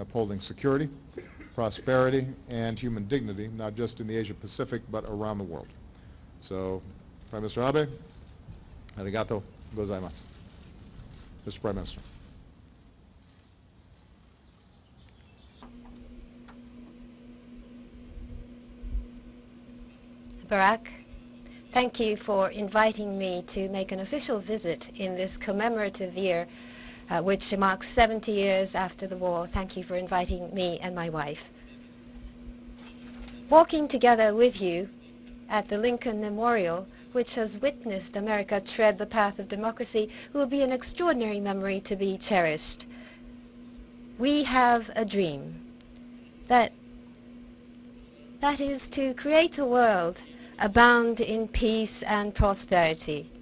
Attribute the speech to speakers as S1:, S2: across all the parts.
S1: in upholding security, prosperity, and human dignity, not just in the Asia-Pacific, but around the world. So, Prime Minister Abe, arigato gozaimasu. Mr. Prime Minister.
S2: Barack, thank you for inviting me to make an official visit in this commemorative year, which marks 70 years after the war. Thank you for inviting me and my wife. Walking together with you at the Lincoln Memorial, which has witnessed America tread the path of democracy, will be an extraordinary memory to be cherished. We have a dream that is to create a world abound in peace and prosperity.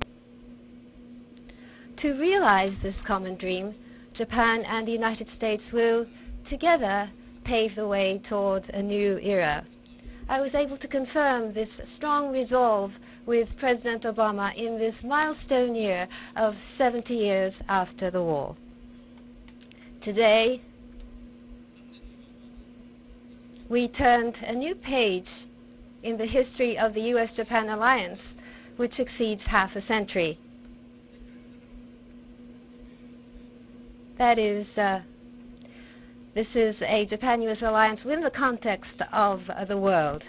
S2: To realize this common dream, Japan and the United States will together pave the way toward a new era. I was able to confirm this strong resolve with President Obama in this milestone year of 70 years after the war. Today, we turned a new page in the history of the U.S.-Japan alliance, which exceeds half a century. That is, this is a Japan-U.S. alliance within the context of the world.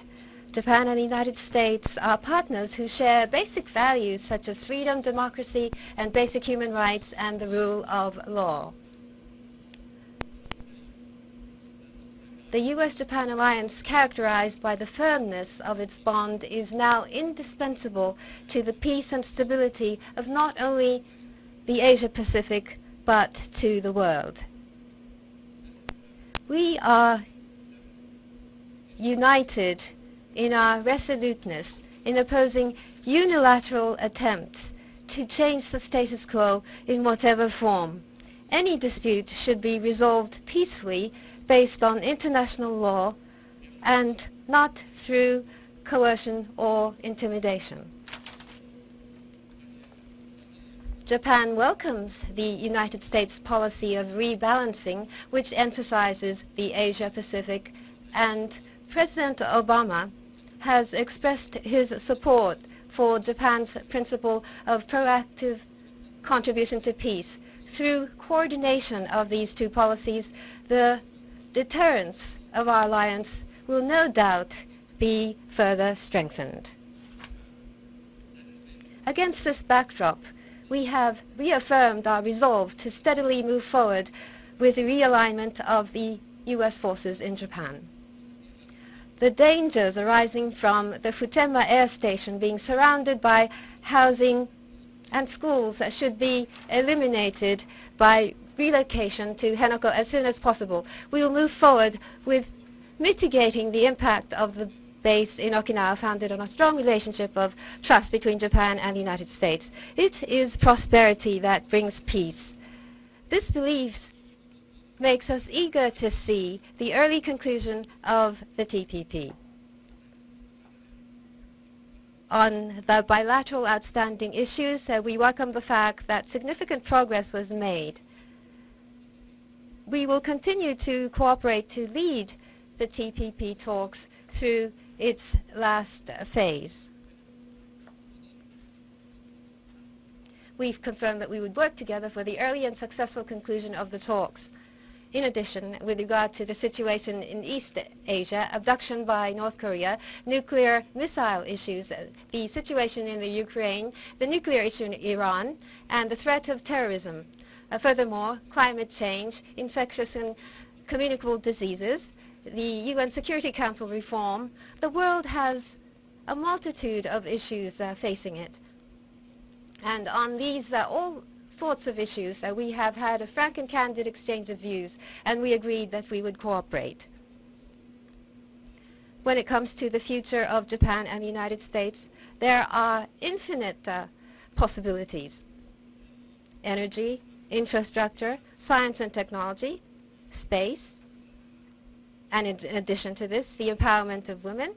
S2: Japan and the United States are partners who share basic values such as freedom, democracy, and basic human rights and the rule of law. The U.S.-Japan alliance, characterized by the firmness of its bond, is now indispensable to the peace and stability of not only the Asia-Pacific, but to the world. We are united in our resoluteness in opposing unilateral attempts to change the status quo in whatever form. Any dispute should be resolved peacefully based on international law and not through coercion or intimidation. Japan welcomes the United States policy of rebalancing, which emphasizes the Asia-Pacific, and President Obama has expressed his support for Japan's principle of proactive contribution to peace. Through coordination of these two policies, the deterrence of our alliance will no doubt be further strengthened. Against this backdrop, we have reaffirmed our resolve to steadily move forward with the realignment of the U.S. forces in Japan. The dangers arising from the Futenma Air Station being surrounded by housing and schools should be eliminated by relocation to Henoko as soon as possible. We will move forward with mitigating the impact of the base in Okinawa, founded on a strong relationship of trust between Japan and the United States. It is prosperity that brings peace. This belief makes us eager to see the early conclusion of the TPP. On the bilateral outstanding issues, we welcome the fact that significant progress was made. We will continue to cooperate to lead the TPP talks through its last phase. We've confirmed that we would work together for the early and successful conclusion of the talks. In addition, with regard to the situation in East Asia, abduction by North Korea, nuclear missile issues, the situation in the Ukraine, the nuclear issue in Iran, and the threat of terrorism. Furthermore, climate change, infectious and communicable diseases, the UN Security Council reform, the world has a multitude of issues facing it. And on these all sorts of issues, we have had a frank and candid exchange of views, and we agreed that we would cooperate. When it comes to the future of Japan and the United States, there are infinite possibilities. Energy, infrastructure, science and technology, space, and in addition to this, the empowerment of women.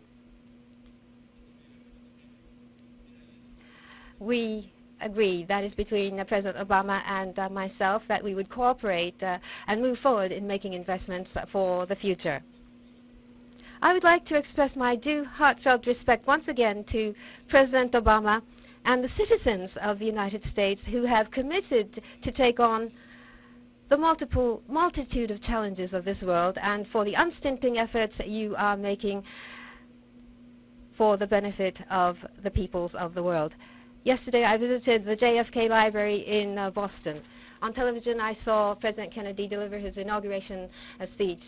S2: We agreed, that is between President Obama and myself, that we would cooperate and move forward in making investments for the future. I would like to express my due heartfelt respect once again to President Obama and the citizens of the United States who have committed to take on the multitude of challenges of this world, and for the unstinting efforts that you are making for the benefit of the peoples of the world. Yesterday I visited the JFK Library in Boston. On television I saw President Kennedy deliver his inauguration speech.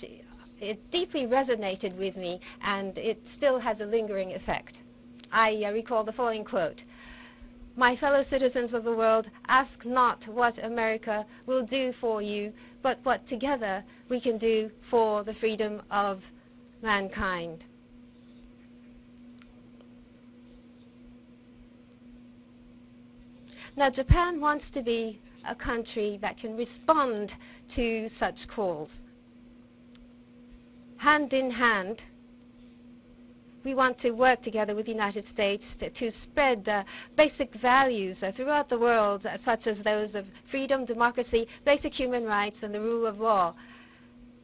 S2: It deeply resonated with me, and it still has a lingering effect. I recall the following quote: "My fellow citizens of the world, ask not what America will do for you, but what together we can do for the freedom of mankind." Now, Japan wants to be a country that can respond to such calls. Hand in hand, we want to work together with the United States to spread basic values throughout the world, such as those of freedom, democracy, basic human rights, and the rule of law.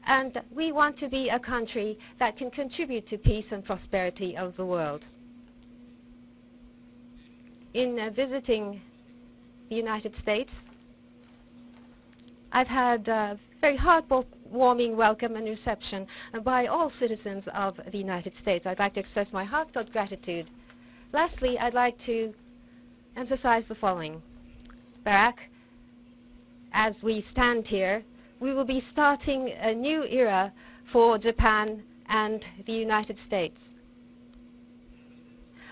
S2: And we want to be a country that can contribute to peace and prosperity of the world. In visiting the United States, I've had a very heartwarming welcome and reception by all citizens of the United States. I'd like to express my heartfelt gratitude. Lastly, I'd like to emphasize the following. Barack, as we stand here, we will be starting a new era for Japan and the United States.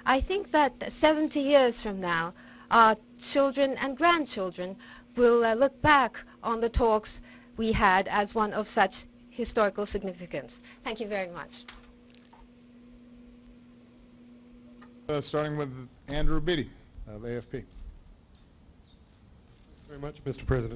S2: I think that 70 years from now, our children and grandchildren will look back on the talks we had as one of such historical significance. Thank you very much.
S1: Starting with Andrew Beatty of AFP.
S3: Very much, Mr. President.